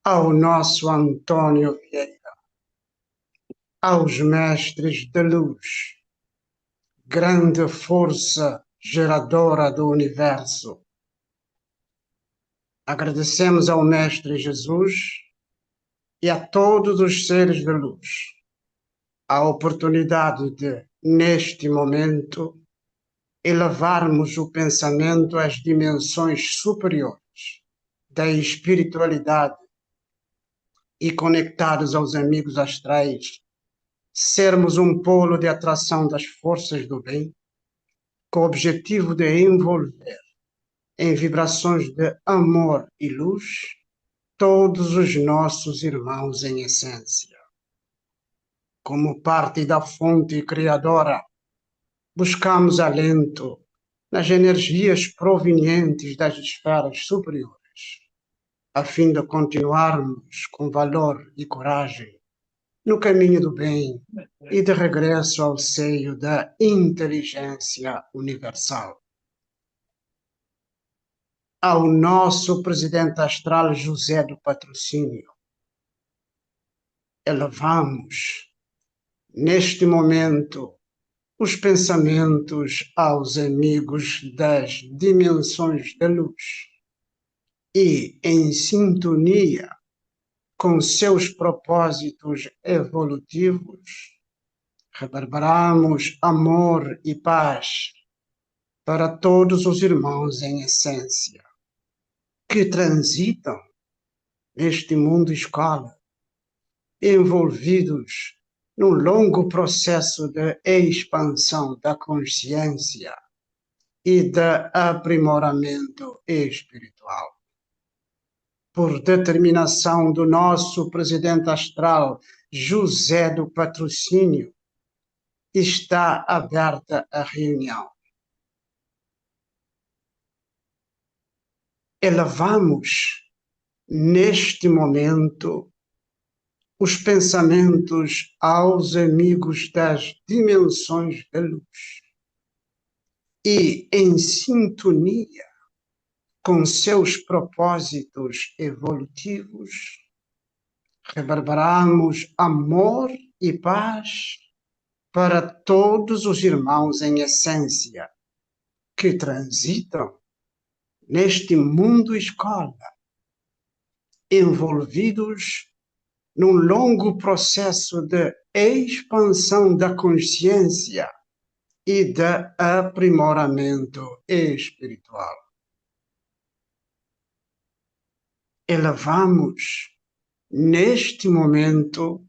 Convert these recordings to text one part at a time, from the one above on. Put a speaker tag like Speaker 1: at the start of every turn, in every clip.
Speaker 1: ao nosso Antônio Vieira, aos mestres de luz, grande força geradora do universo. Agradecemos ao Mestre Jesus e a todos os seres de luz a oportunidade de, neste momento, elevarmos o pensamento às dimensões superiores da espiritualidade e, conectados aos amigos astrais, sermos um polo de atração das forças do bem, com o objetivo de envolver em vibrações de amor e luz todos os nossos irmãos em essência. Como parte da fonte criadora, buscamos alento nas energias provenientes das esferas superiores, a fim de continuarmos com valor e coragem no caminho do bem e de regresso ao seio da inteligência universal. Ao nosso presidente astral José do Patrocínio, elevamos, neste momento, os pensamentos aos amigos das dimensões da luz e, em sintonia com seus propósitos evolutivos, reverberamos amor e paz para todos os irmãos em essência que transitam neste mundo escola, envolvidos num longo processo de expansão da consciência e de aprimoramento espiritual. Por determinação do nosso presidente astral, José do Patrocínio, está aberta a reunião. Elevamos, neste momento, os pensamentos aos amigos das dimensões da luz e, em sintonia com seus propósitos evolutivos, reverberamos amor e paz para todos os irmãos em essência que transitam neste mundo escola, envolvidos num longo processo de expansão da consciência e de aprimoramento espiritual. Elevamos, neste momento,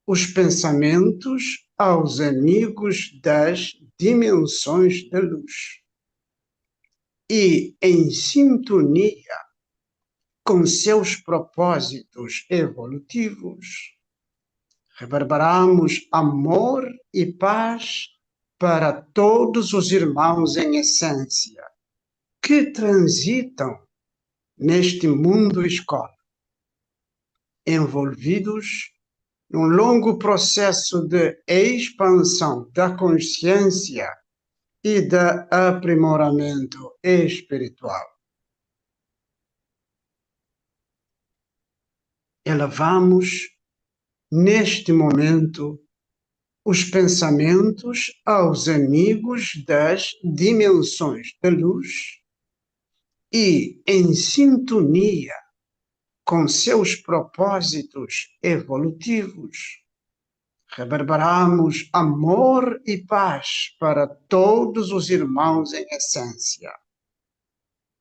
Speaker 1: os pensamentos aos amigos das dimensões da luz e, em sintonia com seus propósitos evolutivos, reverberamos amor e paz para todos os irmãos em essência que transitam neste mundo escola, envolvidos num longo processo de expansão da consciência e de aprimoramento espiritual. Elevamos, neste momento, os pensamentos aos amigos das dimensões da luz e, em sintonia com seus propósitos evolutivos, reverberamos amor e paz para todos os irmãos em essência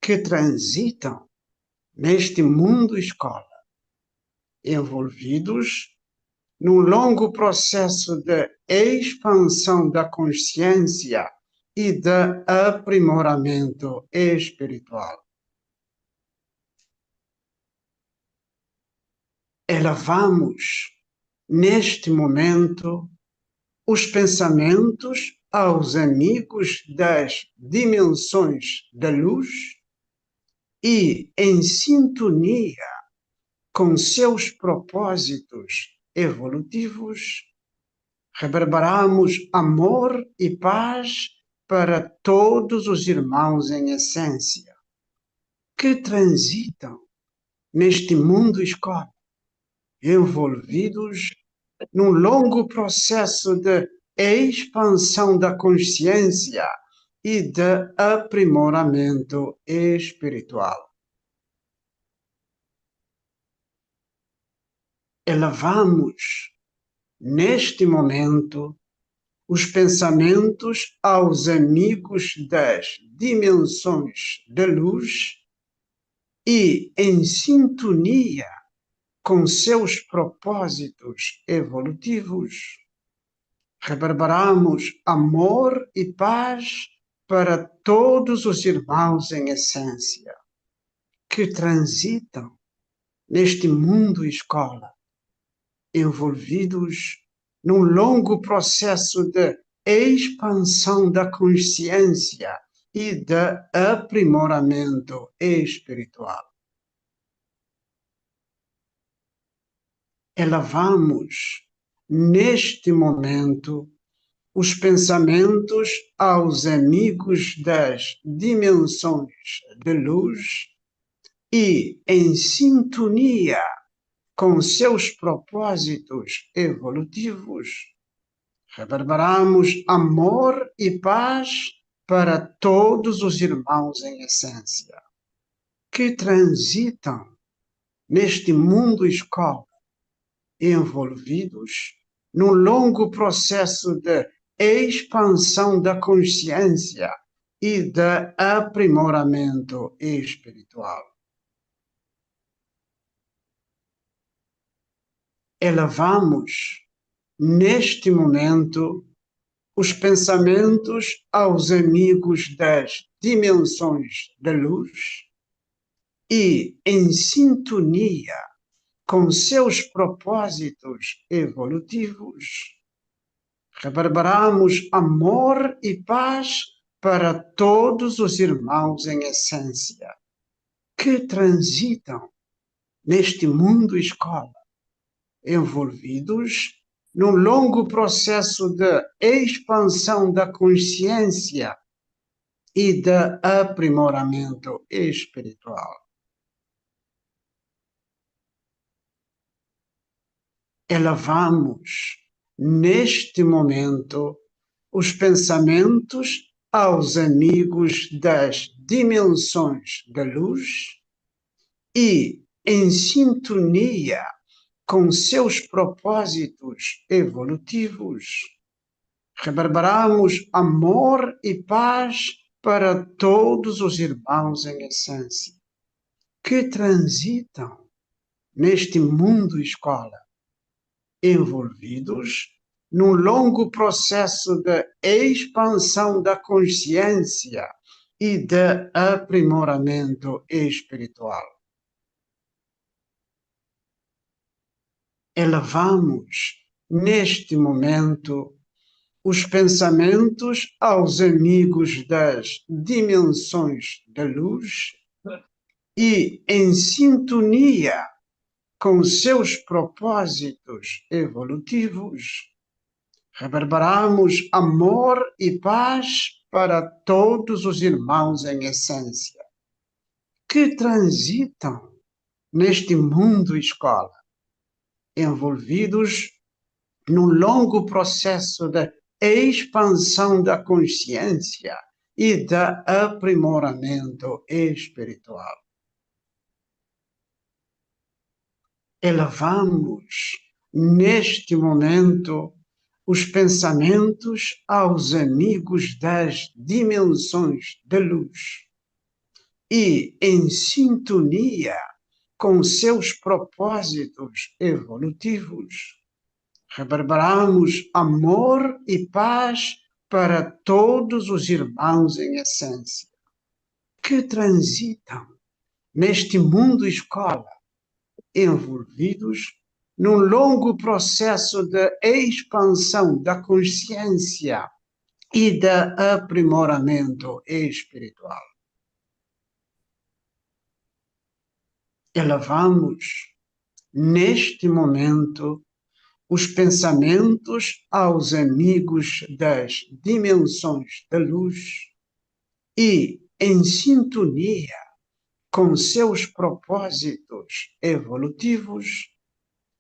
Speaker 1: que transitam neste mundo escola, envolvidos num longo processo de expansão da consciência e de aprimoramento espiritual. Elevamos, neste momento, os pensamentos aos amigos das dimensões da luz e, em sintonia com seus propósitos evolutivos, reverberamos amor e paz para todos os irmãos em essência que transitam neste mundo escola, envolvidos num longo processo de expansão da consciência e de aprimoramento espiritual. Elevamos, neste momento, os pensamentos aos amigos das dimensões de luz e, em sintonia com seus propósitos evolutivos, reverberamos amor e paz para todos os irmãos em essência que transitam neste mundo escola, envolvidos num longo processo de expansão da consciência e de aprimoramento espiritual. Elevamos, neste momento, os pensamentos aos amigos das dimensões de luz e, em sintonia com seus propósitos evolutivos, reverberamos amor e paz para todos os irmãos em essência que transitam neste mundo escola, envolvidos num longo processo de expansão da consciência e de aprimoramento espiritual. Elevamos, neste momento, os pensamentos aos amigos das dimensões da luz e, em sintonia com seus propósitos evolutivos, reverberamos amor e paz para todos os irmãos em essência que transitam neste mundo escola, envolvidos num longo processo de expansão da consciência e de aprimoramento espiritual. Elevamos, neste momento, os pensamentos aos amigos das dimensões da luz e, em sintonia com seus propósitos evolutivos, reverberamos amor e paz para todos os irmãos em essência que transitam neste mundo escola, envolvidos num longo processo de expansão da consciência e de aprimoramento espiritual. Elevamos, neste momento, os pensamentos aos amigos das dimensões da luz e, em sintonia com seus propósitos evolutivos, reverberamos amor e paz para todos os irmãos em essência que transitam neste mundo escola, envolvidos num longo processo de expansão da consciência e de aprimoramento espiritual. Elevamos, neste momento, os pensamentos aos amigos das dimensões da luz e, em sintonia com seus propósitos evolutivos, reverberamos amor e paz para todos os irmãos em essência que transitam neste mundo escola, envolvidos num longo processo de expansão da consciência e de aprimoramento espiritual. Elevamos, neste momento, os pensamentos aos amigos das dimensões da luz e, em sintonia com seus propósitos evolutivos,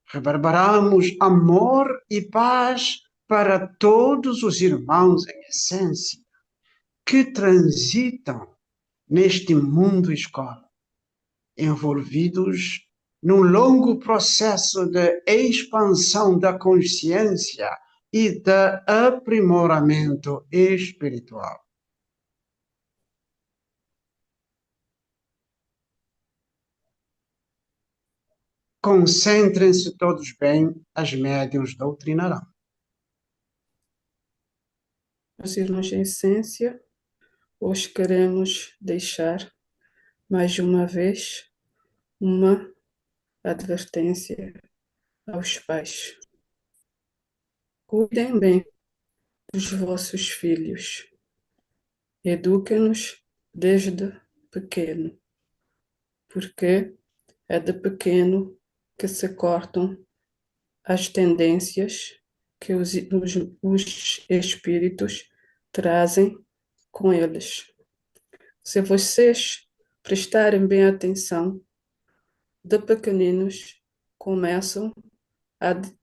Speaker 1: reverberamos amor e paz para todos os irmãos em essência que transitam neste mundo escola, envolvidos num longo processo de expansão da consciência e de aprimoramento espiritual. Concentrem-se todos bem, as médiuns doutrinarão.
Speaker 2: Meus irmãos em essência, hoje queremos deixar mais uma vez uma advertência aos pais. Cuidem bem dos vossos filhos. Eduquem-nos desde pequeno, porque é de pequeno que se cortam as tendências que os espíritos trazem com eles. Se vocês prestarem bem atenção, de pequeninos começam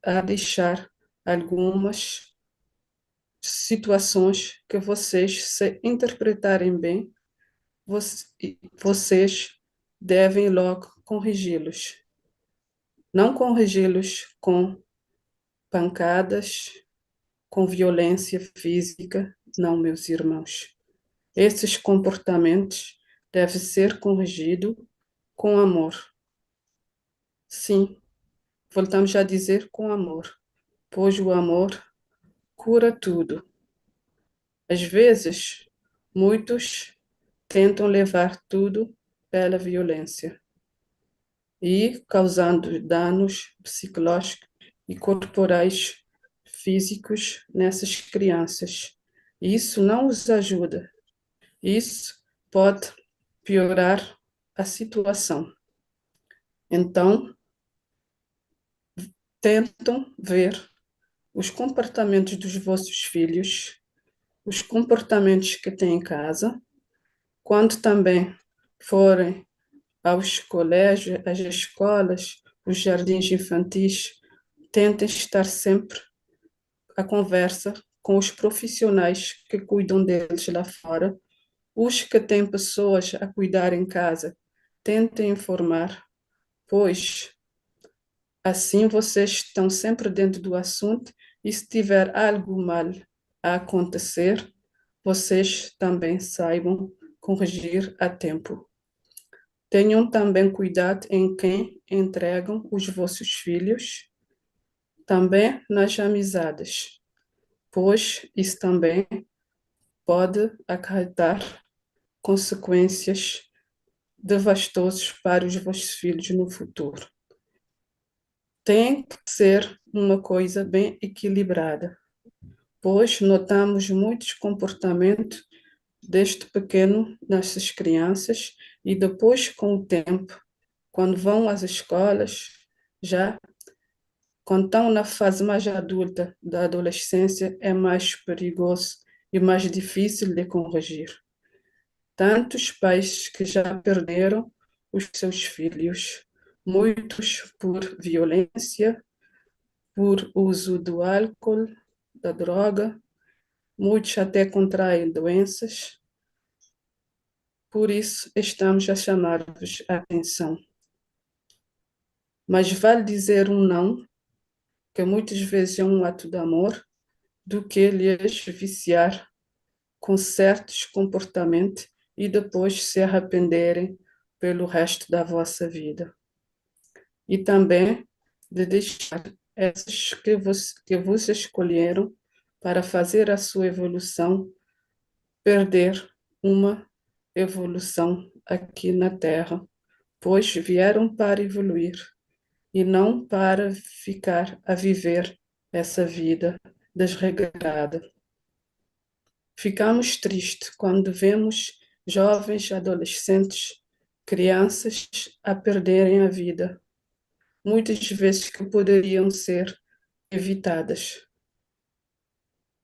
Speaker 2: a deixar algumas situações que vocês, se interpretarem bem, vocês devem logo corrigi-los. Não corrigi-los com pancadas, com violência física, não, meus irmãos. Esses comportamentos devem ser corrigidos com amor. Sim, voltamos a dizer com amor, pois o amor cura tudo. Às vezes, muitos tentam levar tudo pela violência e causando danos psicológicos e corporais físicos nessas crianças. Isso não os ajuda. Isso pode piorar a situação. Então, tentam ver os comportamentos dos vossos filhos, os comportamentos que têm em casa, quando também forem aos colégios, às escolas, os jardins infantis, tentem estar sempre à conversa com os profissionais que cuidam deles lá fora, os que têm pessoas a cuidar em casa, tentem informar, pois assim vocês estão sempre dentro do assunto e se tiver algo mal a acontecer, vocês também saibam corrigir a tempo. Tenham também cuidado em quem entregam os vossos filhos, também nas amizades, pois isso também pode acarretar consequências devastosas para os vossos filhos no futuro. Tem que ser uma coisa bem equilibrada, pois notamos muitos comportamentos desde pequeno nessas crianças e depois, com o tempo, quando vão às escolas, já quando estão na fase mais adulta da adolescência, é mais perigoso e mais difícil de corrigir. Tantos pais que já perderam os seus filhos, muitos por violência, por uso do álcool, da droga, muitos até contraem doenças. Por isso, estamos a chamar-vos a atenção. Mas vale dizer um não, que muitas vezes é um ato de amor, do que lhes viciar com certos comportamentos e depois se arrependerem pelo resto da vossa vida. E também de deixar esses que vos escolheram para fazer a sua evolução, perder uma evolução aqui na Terra, pois vieram para evoluir e não para ficar a viver essa vida desregrada. Ficamos tristes quando vemos jovens, adolescentes, crianças a perderem a vida, muitas vezes que poderiam ser evitadas.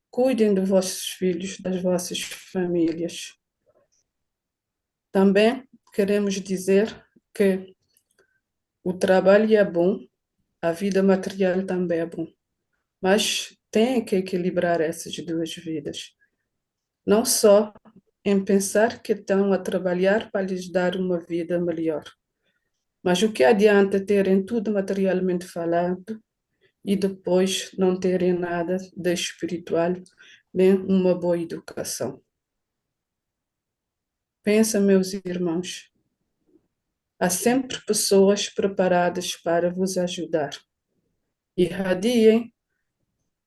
Speaker 2: Cuidem dos vossos filhos, das vossas famílias. Também queremos dizer que o trabalho é bom, a vida material também é bom, mas tem que equilibrar essas duas vidas. Não só em pensar que estão a trabalhar para lhes dar uma vida melhor, mas o que adianta terem tudo materialmente falando e depois não terem nada de espiritual, nem uma boa educação. Pensa, meus irmãos, há sempre pessoas preparadas para vos ajudar. Irradiem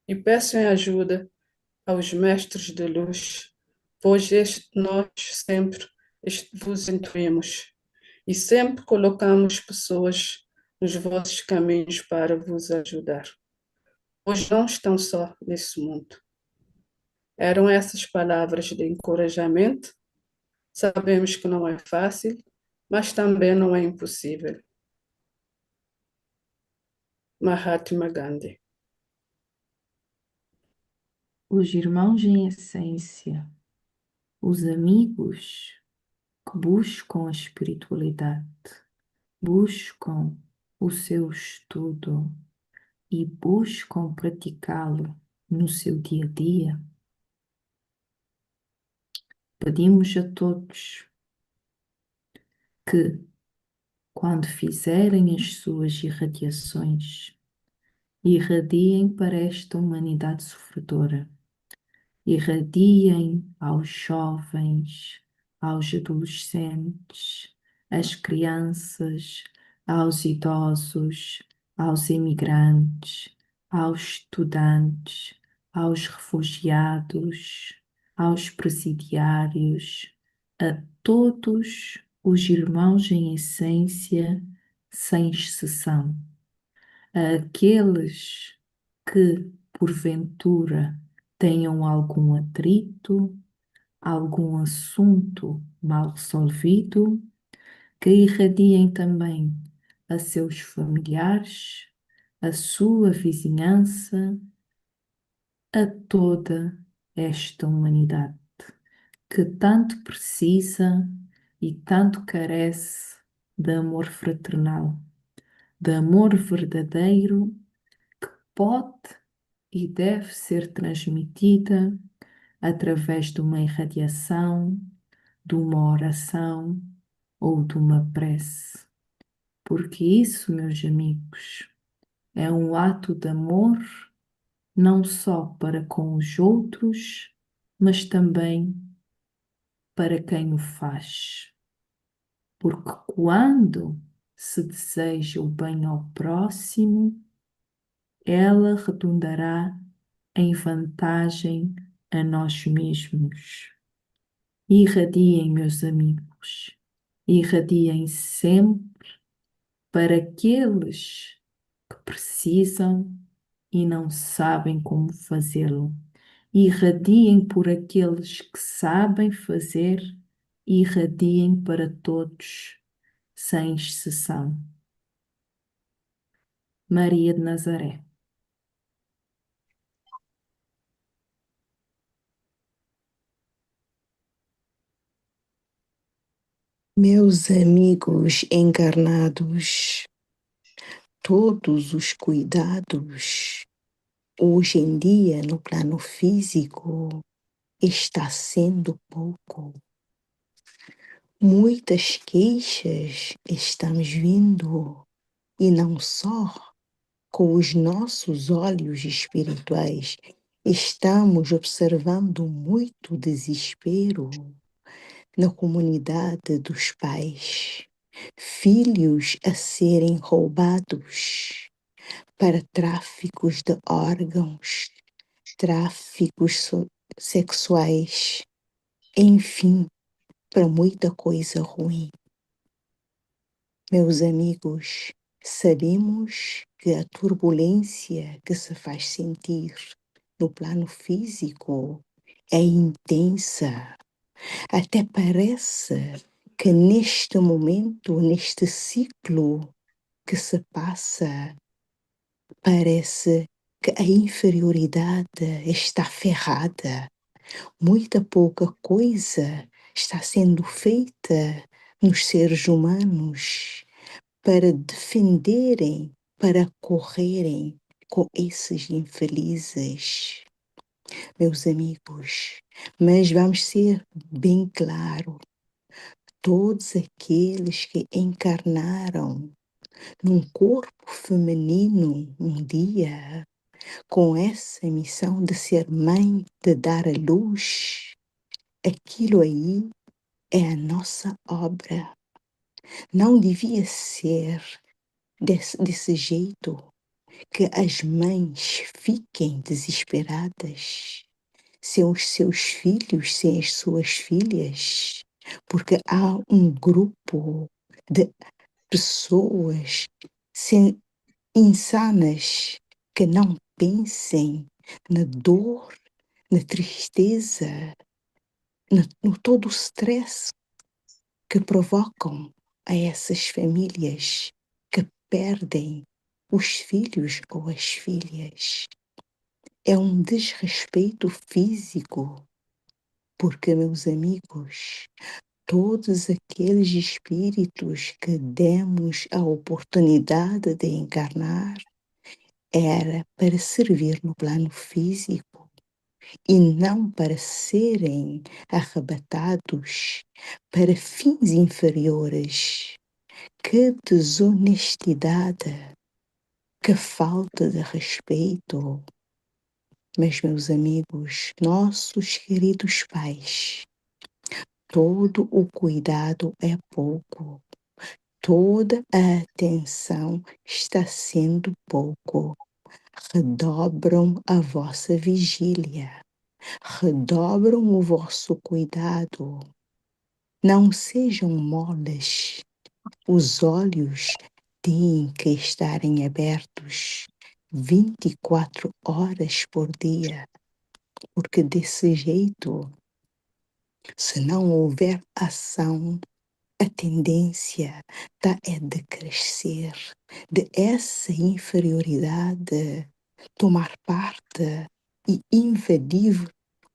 Speaker 2: e peçam ajuda aos mestres de luz, pois nós sempre vos intuímos e sempre colocamos pessoas nos vossos caminhos para vos ajudar, pois não estão só nesse mundo. Eram essas palavras de encorajamento. Sabemos que não é fácil, mas também não é impossível. Mahatma Gandhi.
Speaker 3: Os irmãos em essência, os amigos que buscam a espiritualidade, buscam o seu estudo e buscam praticá-lo no seu dia a dia, pedimos a todos que, quando fizerem as suas irradiações, irradiem para esta humanidade sofredora, irradiem aos jovens, aos adolescentes, às crianças, aos idosos, aos imigrantes, aos estudantes, aos refugiados, aos presidiários, a todos os irmãos em essência, sem exceção, àqueles que, porventura, tenham algum atrito, algum assunto mal resolvido, que irradiem também a seus familiares, a sua vizinhança, a toda esta humanidade que tanto precisa e tanto carece de amor fraternal, de amor verdadeiro que pode e deve ser transmitida através de uma irradiação, de uma oração ou de uma prece. Porque isso, meus amigos, é um ato de amor não só para com os outros, mas também para quem o faz. Porque quando se deseja o bem ao próximo, ela redundará em vantagem a nós mesmos. Irradiem, meus amigos, irradiem sempre para aqueles que precisam e não sabem como fazê-lo. Irradiem por aqueles que sabem fazer, irradiem para todos, sem exceção. Maria de Nazaré.
Speaker 4: Meus amigos encarnados, todos os cuidados hoje em dia no plano físico está sendo pouco. Muitas queixas estamos vindo e não só com os nossos olhos espirituais estamos observando muito desespero na comunidade dos pais, filhos a serem roubados para tráficos de órgãos, tráficos sexuais, enfim, para muita coisa ruim. Meus amigos, sabemos que a turbulência que se faz sentir no plano físico é intensa. Até parece que neste momento, neste ciclo que se passa, parece que a inferioridade está ferrada. Muita pouca coisa está sendo feita nos seres humanos para defenderem, para correrem com esses infelizes, meus amigos. Mas vamos ser bem claros, todos aqueles que encarnaram num corpo feminino um dia, com essa missão de ser mãe, de dar a luz, aquilo aí é a nossa obra. Não devia ser desse jeito que as mães fiquem desesperadas sem os seus filhos, sem as suas filhas, porque há um grupo de pessoas insanas que não pensem na dor, na tristeza, no todo o stress que provocam a essas famílias que perdem os filhos ou as filhas. É um desrespeito físico, porque, meus amigos, todos aqueles espíritos que demos a oportunidade de encarnar era para servir no plano físico e não para serem arrebatados para fins inferiores. Que desonestidade, que falta de respeito. Mas, meus amigos, nossos queridos pais, todo o cuidado é pouco, toda a atenção está sendo pouco. Redobram a vossa vigília, redobram o vosso cuidado. Não sejam moles, os olhos têm que estarem abertos 24 horas por dia, porque desse jeito, se não houver ação, a tendência é de crescer, de essa inferioridade tomar parte e invadir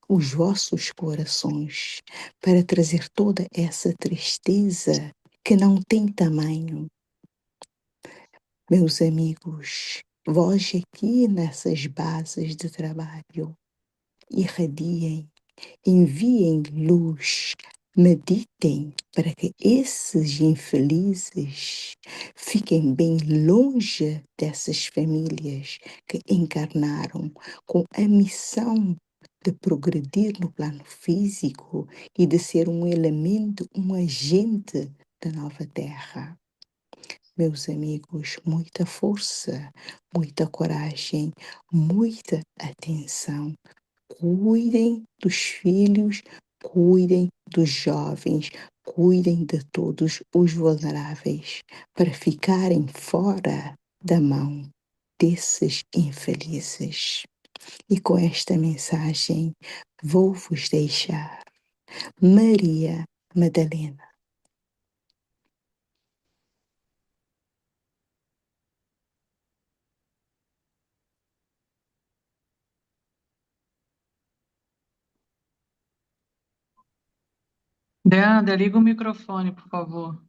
Speaker 4: os vossos corações para trazer toda essa tristeza que não tem tamanho. Meus amigos, vós aqui nessas bases de trabalho, irradiem, enviem luz, meditem para que esses infelizes fiquem bem longe dessas famílias que encarnaram com a missão de progredir no plano físico e de ser um elemento, um agente da nova Terra. Meus amigos, muita força, muita coragem, muita atenção. Cuidem dos filhos, cuidem dos jovens, cuidem de todos os vulneráveis, para ficarem fora da mão desses infelizes. E com esta mensagem vou vos deixar. Maria Madalena.
Speaker 5: Deanda, liga o microfone, por favor.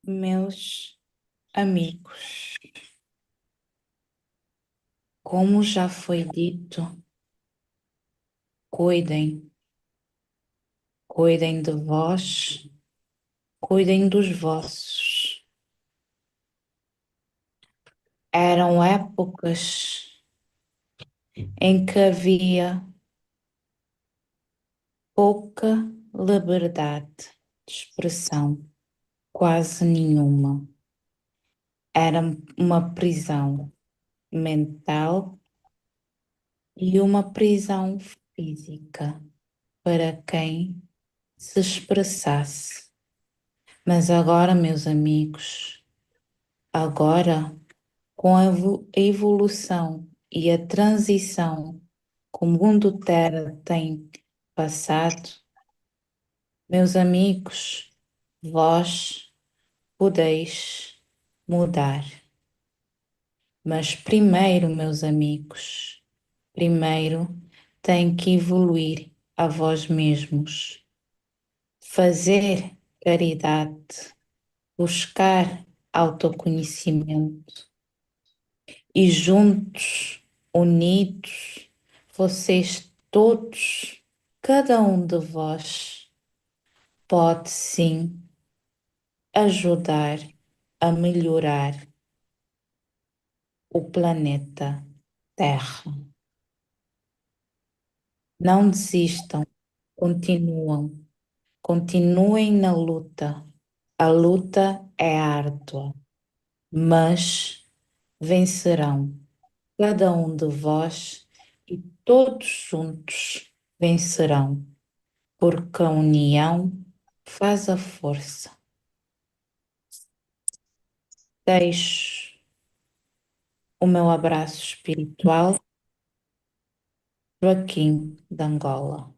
Speaker 3: Meus amigos, como já foi dito, cuidem, cuidem de vós, cuidem dos vossos. Eram épocas em que havia pouca liberdade de expressão, quase nenhuma. Era uma prisão mental e uma prisão física para quem se expressasse. Mas agora, meus amigos, agora, com a evolução e a transição que o mundo Terra tem passado, meus amigos, vós podeis mudar. Mas primeiro, meus amigos, primeiro têm que evoluir a vós mesmos, fazer caridade, buscar autoconhecimento e juntos, unidos, vocês todos, cada um de vós, pode sim ajudar a melhorar o planeta Terra. Não desistam, continuem na luta. A luta é árdua, mas vencerão. Cada um de vós e todos juntos vencerão, porque a união faz a força. Deixo o meu abraço espiritual, Joaquim de Angola.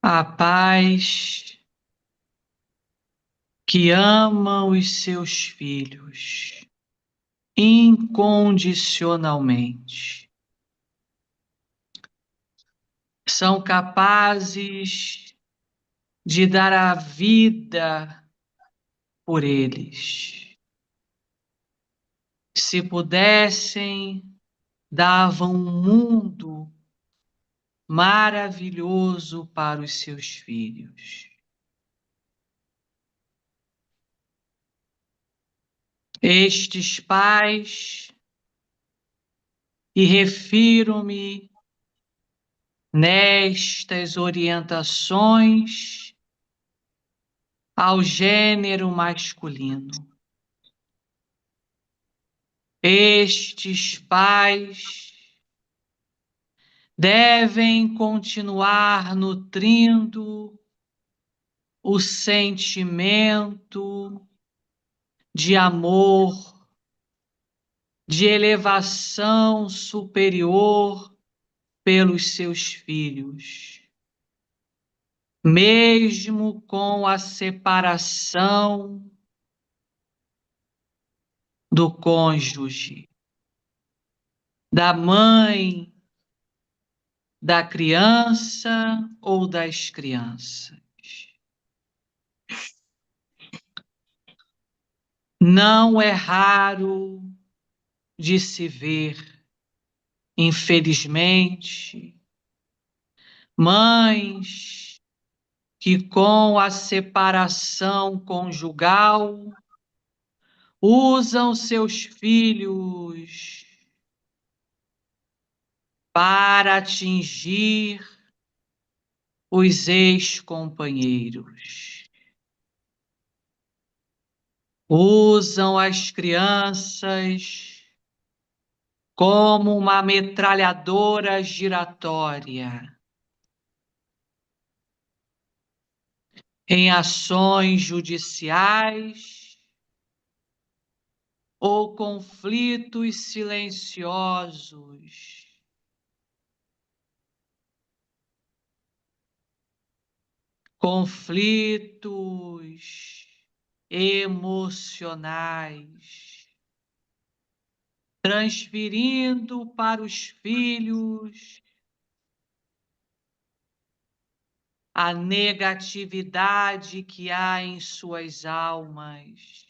Speaker 5: A paz que ama os seus filhos incondicionalmente. São capazes de dar a vida por eles. Se pudessem, davam um mundo maravilhoso para os seus filhos. Estes pais, e refiro-me nestas orientações ao gênero masculino. Estes pais devem continuar nutrindo o sentimento de amor, de elevação superior pelos seus filhos, mesmo com a separação do cônjuge, da mãe, da criança ou das crianças. Não é raro de se ver, infelizmente, mães que, com a separação conjugal, usam seus filhos para atingir os ex-companheiros. Usam as crianças como uma metralhadora giratória em ações judiciais ou conflitos silenciosos, conflitos emocionais, transferindo para os filhos a negatividade que há em suas almas,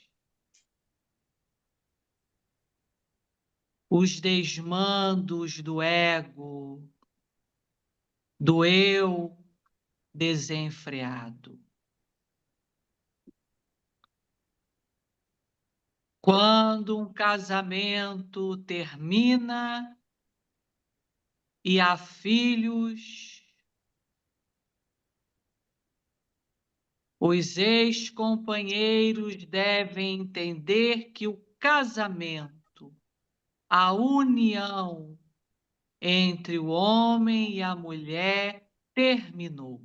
Speaker 5: os desmandos do ego, do eu desenfreado. Quando um casamento termina e há filhos, os ex-companheiros devem entender que o casamento, a união entre o homem e a mulher terminou.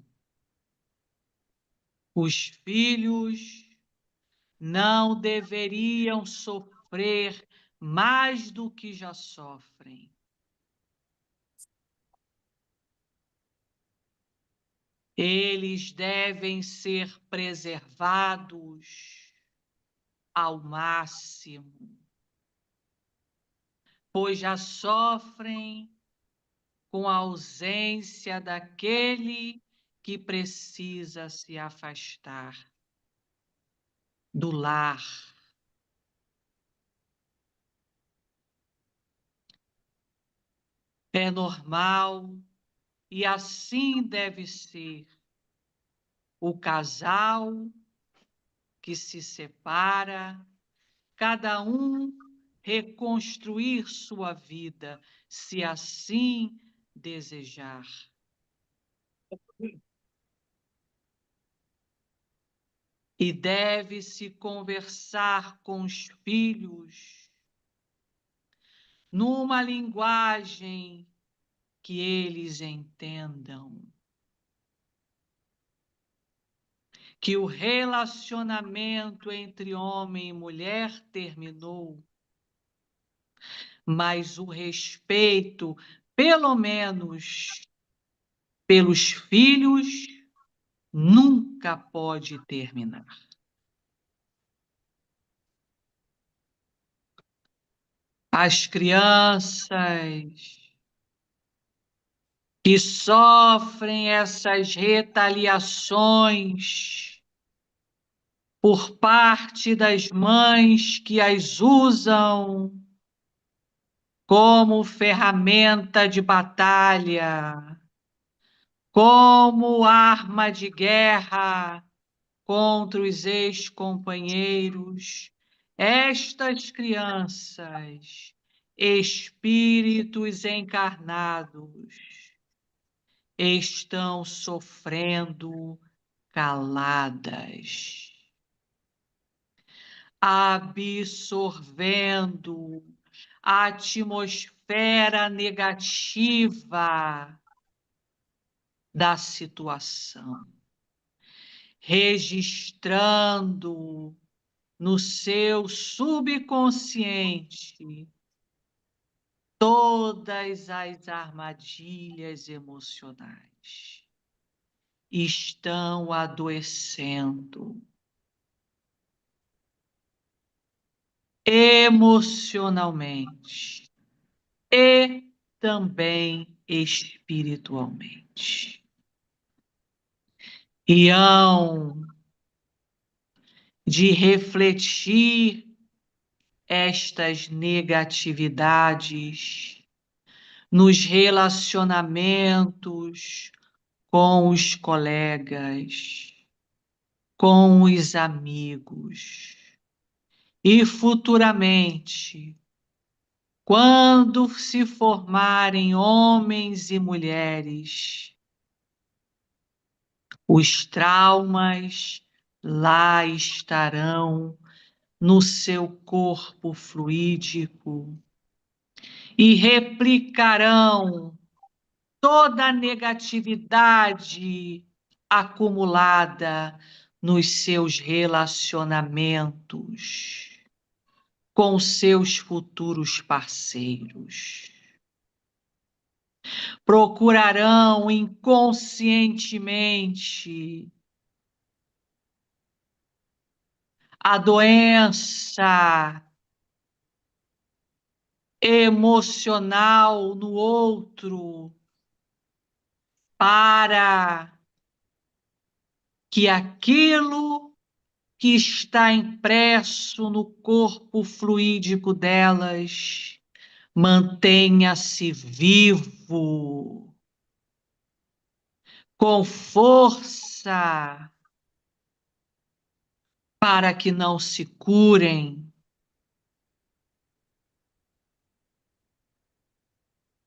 Speaker 5: Os filhos não deveriam sofrer mais do que já sofrem. Eles devem ser preservados ao máximo, pois já sofrem com a ausência daquele que precisa se afastar do lar. É normal e assim deve ser o casal que se separa, cada um reconstruir sua vida, se assim desejar. E deve-se conversar com os filhos numa linguagem que eles entendam. Que o relacionamento entre homem e mulher terminou, mas o respeito, pelo menos pelos filhos, nunca pode terminar. As crianças que sofrem essas retaliações por parte das mães que as usam como ferramenta de batalha, como arma de guerra contra os ex-companheiros, estas crianças, espíritos encarnados, estão sofrendo caladas, absorvendo a atmosfera negativa da situação, registrando no seu subconsciente todas as armadilhas emocionais. Estão adoecendo emocionalmente e também espiritualmente. E hão de refletir estas negatividades nos relacionamentos com os colegas, com os amigos. E futuramente, quando se formarem homens e mulheres, os traumas lá estarão no seu corpo fluídico e replicarão toda a negatividade acumulada nos seus relacionamentos com seus futuros parceiros. Procurarão inconscientemente a doença emocional no outro para que aquilo que está impresso no corpo fluídico delas mantenha-se vivo, com força, para que não se curem.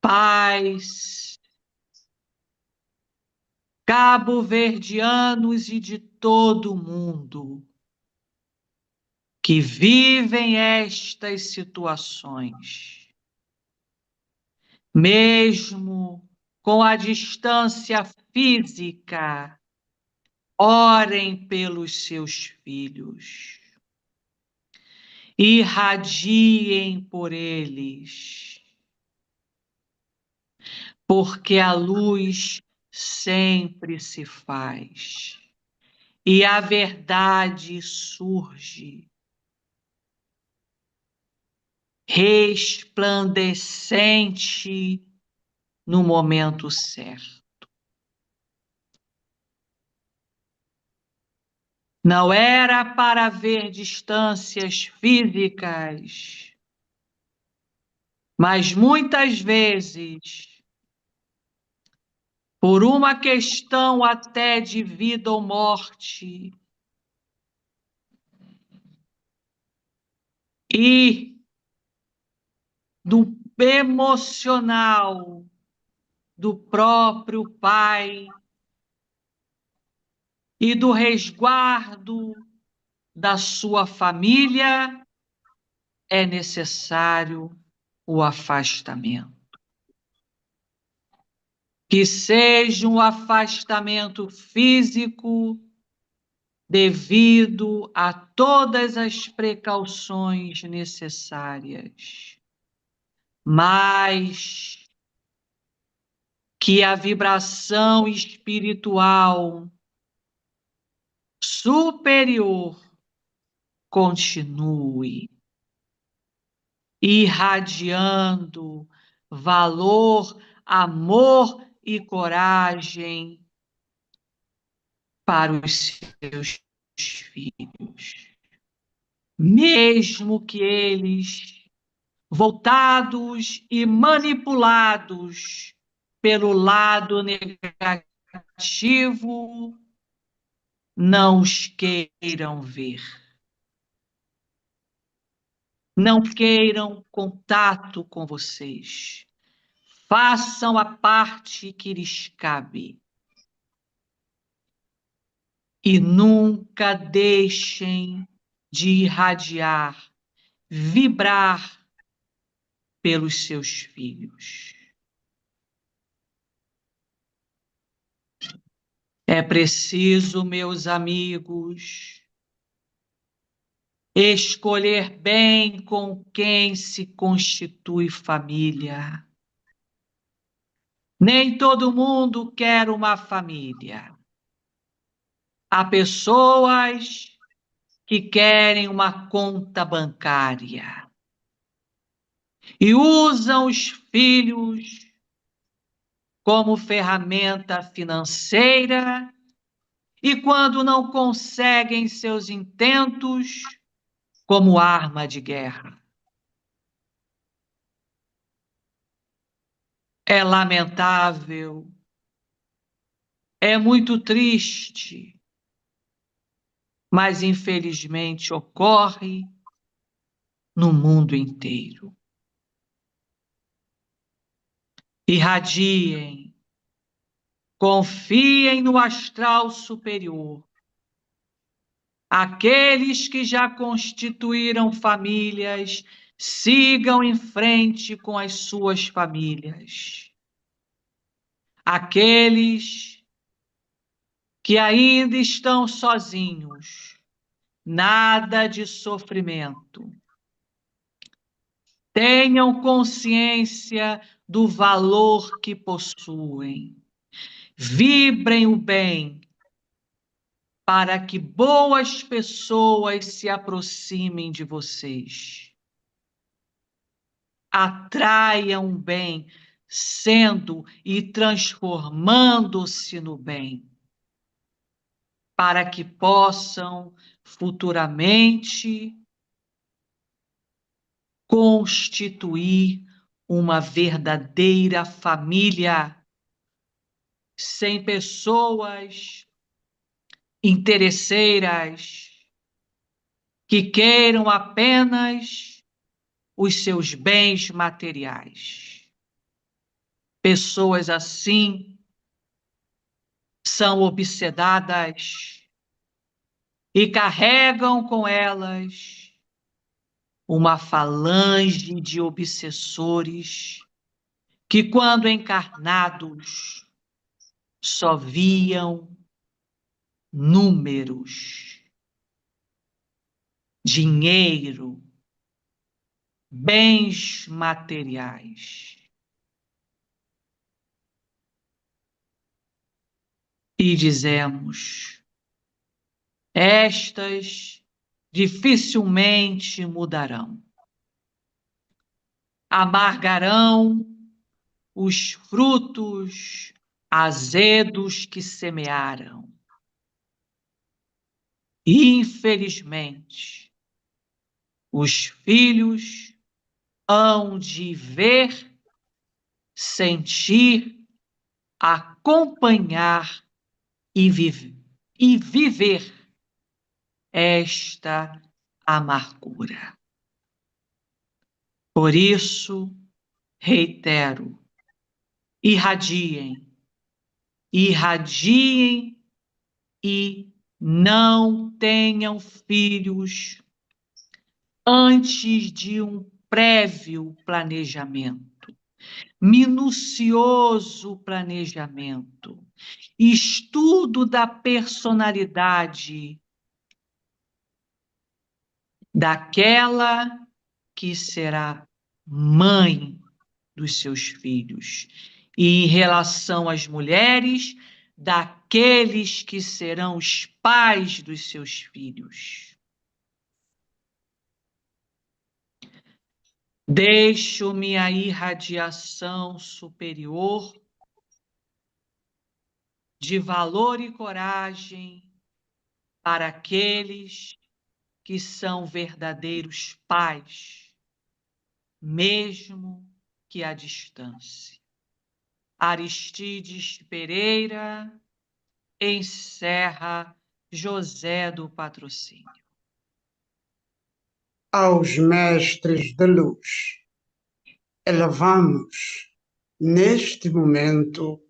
Speaker 5: Pais, cabo-verdianos e de todo o mundo que vivem estas situações, mesmo com a distância física, orem pelos seus filhos, irradiem por eles, porque a luz sempre se faz e a verdade surge. resplandecente no momento certo. Não era para ver distâncias físicas, mas muitas vezes, por uma questão até de vida ou morte, e do emocional do próprio pai e do resguardo da sua família, é necessário o afastamento. Que seja um afastamento físico devido a todas as precauções necessárias, mas que a vibração espiritual superior continue irradiando valor, amor e coragem para os seus filhos, mesmo que eles, voltados e manipulados pelo lado negativo, não os queiram ver. Não queiram contato com vocês. Façam a parte que lhes cabe. E nunca deixem de irradiar, vibrar pelos seus filhos. É preciso, meus amigos, escolher bem com quem se constitui família. Nem todo mundo quer uma família. Há pessoas que querem uma conta bancária e usam os filhos como ferramenta financeira e, quando não conseguem seus intentos, como arma de guerra. É lamentável, é muito triste, mas infelizmente ocorre no mundo inteiro. Irradiem, confiem no astral superior. Aqueles que já constituíram famílias, sigam em frente com as suas famílias. Aqueles que ainda estão sozinhos, nada de sofrimento. Tenham consciência do valor que possuem. Vibrem o bem, para que boas pessoas se aproximem de vocês. Atraiam o bem, sendo e transformando-se no bem, para que possam futuramente constituir uma verdadeira família, sem pessoas interesseiras que queiram apenas os seus bens materiais. Pessoas assim são obsedadas e carregam com elas uma falange de obsessores que, quando encarnados, só viam números, dinheiro, bens materiais. E dizemos: estas dificilmente mudarão. amargarão os frutos azedos que semearam. Infelizmente, os filhos hão de ver, sentir, acompanhar e viver esta amargura. Por isso, reitero, irradiem, irradiem e não tenham filhos antes de um prévio planejamento, minucioso planejamento, estudo da personalidade daquela que será mãe dos seus filhos. E em relação às mulheres, daqueles que serão os pais dos seus filhos. Deixo minha irradiação superior de valor e coragem para aqueles que são verdadeiros pais, mesmo que à distância. Aristides Pereira encerra José do Patrocínio.
Speaker 1: Aos mestres da luz, elevamos neste momento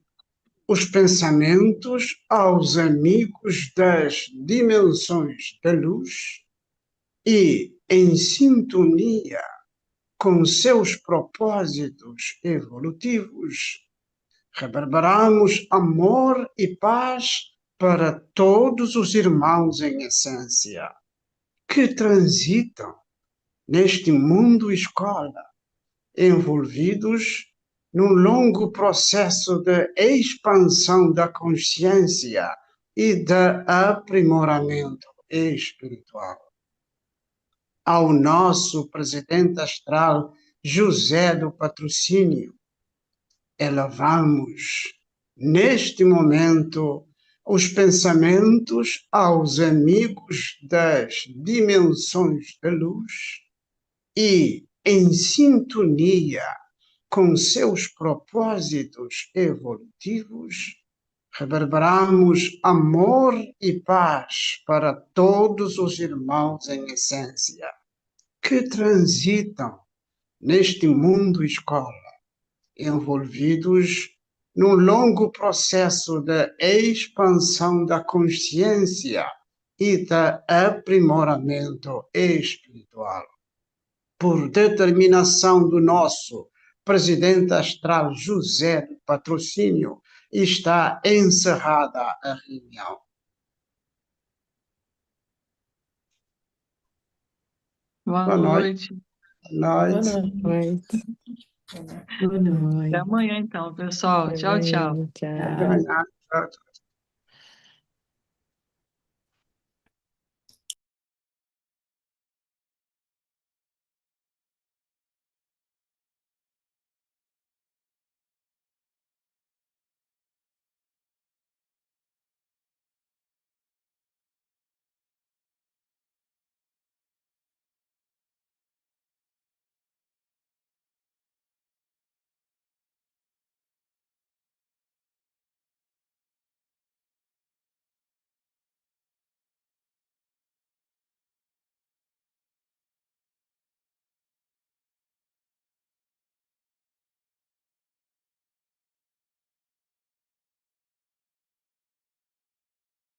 Speaker 1: os pensamentos aos amigos das dimensões da luz e, em sintonia com seus propósitos evolutivos, reverberamos amor e paz para todos os irmãos em essência que transitam neste mundo escola, envolvidos num longo processo de expansão da consciência e de aprimoramento espiritual. Ao nosso presidente astral, José do Patrocínio, elevamos, neste momento, os pensamentos aos amigos das dimensões da luz e, em sintonia com seus propósitos evolutivos, reverberamos amor e paz para todos os irmãos em essência que transitam neste mundo escola, envolvidos num longo processo de expansão da consciência e de aprimoramento espiritual. Por determinação do nosso presidente astral José do Patrocínio, está encerrada a reunião.
Speaker 5: Boa noite.
Speaker 1: Boa noite.
Speaker 2: Boa noite.
Speaker 4: Boa noite.
Speaker 5: Até amanhã, então, pessoal. Tchau, tchau.
Speaker 4: Tchau.
Speaker 1: Até amanhã. Tchau, tchau.